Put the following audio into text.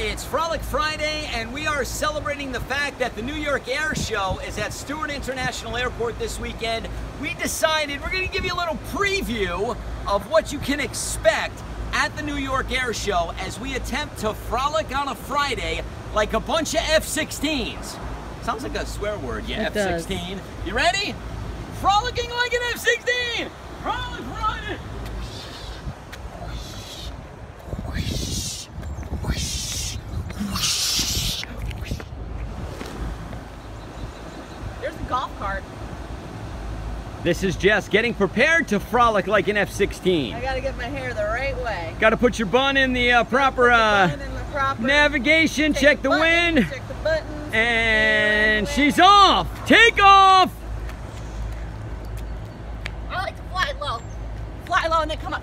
It's Frolic Friday, and we are celebrating the fact that the New York Air Show is at Stewart International Airport this weekend. We decided we're going to give you a little preview of what you can expect at the New York Air Show as we attempt to frolic on a Friday like a bunch of F-16s. Sounds like a swear word, yeah, F-16. You ready? Frolicking like an F-16! Frolic Friday! There's a golf cart. This is Jess getting prepared to frolic like an F-16. I gotta get my hair the right way. Got to put your bun in the proper navigation, check the wind, check the buttons, and she's off! Take off! I like to fly low. Fly low and then come up.